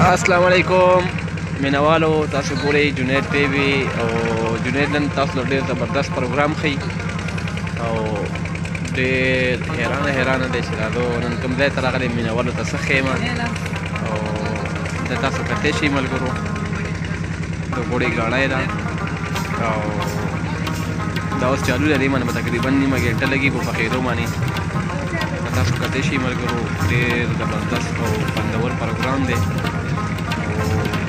السلام علیکم مینوالو، تاسو ګورئ جنید ټي وي او جنید نن تاسو له ډېر زبردست پروګرام ښیي او ډېر حیرانه دی چې راځو نن کوم ځای ته راغلی مینوالو ته څه ښیم او د تاسو کتلی شئ ملګرو د غوړې ګاډۍ ده او دا اوس چالو ده. دې باندې به تقریبا نیمه ګنټه لګي په پخېدو باندې. تاسو کتلی شئ ملګرو ډېر زبردست او خوندور پروګرام دی.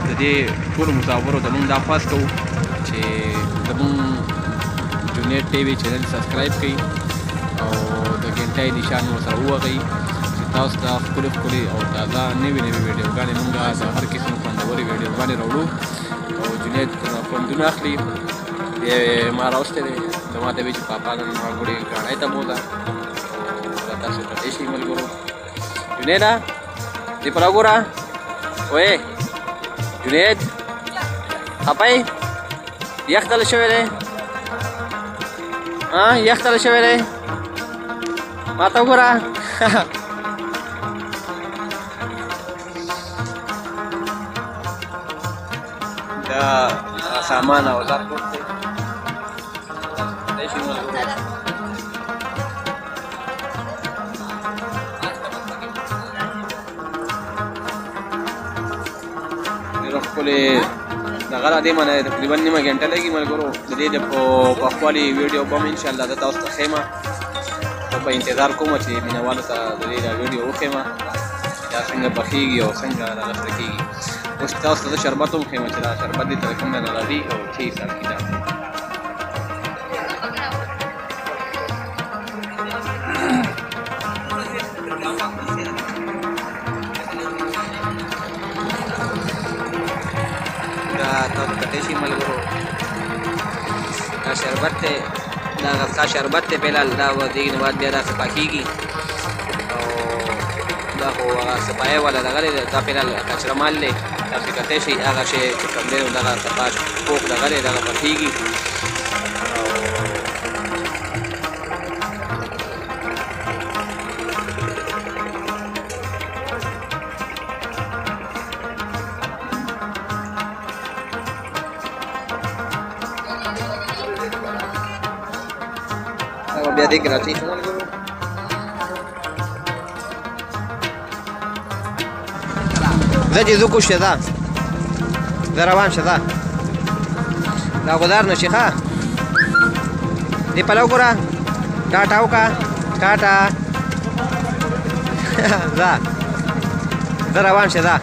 د دې ټولو مسافرو ته مونږ دا خواست کوو چې زمونږ جنید ټي وي چینل سبسکرایب کړئ او د ګنټۍ نشان ورسره ووهئ چې تاسو ته ښکلې او تازه نوې ویډیوګانې مونږ د هر قسم خوندورې ویډیوګانې راوړو او جنید خوندونه اخلي. ما راوستی دی، زه ما ته وایي چې پاپا نن ما ګوړې ګاډۍ ته بوځه او تاسو کتلی شئ ملګرو. جنیده دې په راګوره وې جنید خپه یې؟ یخ تله شوی دی؟ یخ تله شوی دی؟ ما ته وګوره دا سامان اوزار ټول دی. ښکلې دغه را دې باندې تقریبا نیمه ګنټه لګي ملګرو. د دې د پخوالي ویډیو به م انشاءالله زه تاسو ته ښیم او په انتظار کوم چې مینهوالو ته د دې دا ویډیو وښیم دا څنګه پخېږي او څنګه دغه سره کېږي. اوس تاسو ته زه شربت هم ښیم چې دا شربت دې ته کوم نه راځي او څه حساب کتاب دی. تاسو کتلی شئ ملګرو دا شربت دی، دا غسکا شربت دی. فلحال دا دې نه بعد بیا داسې پاکېږي او دا خو هغه صفایي والا دغه دی. دا فلحال کچرمال دی، تاسو کتلی شئ هغه شی چې کوم دی نو دغه صفا پوک دغه دی، دغه پخېږي بیا دې کې راځي زه چې زه کوشته ده زه روان شه ده دا ګدار نه شي ښه دې پلو ګوره ټاټا وکړه ټاټا زه روان شه ده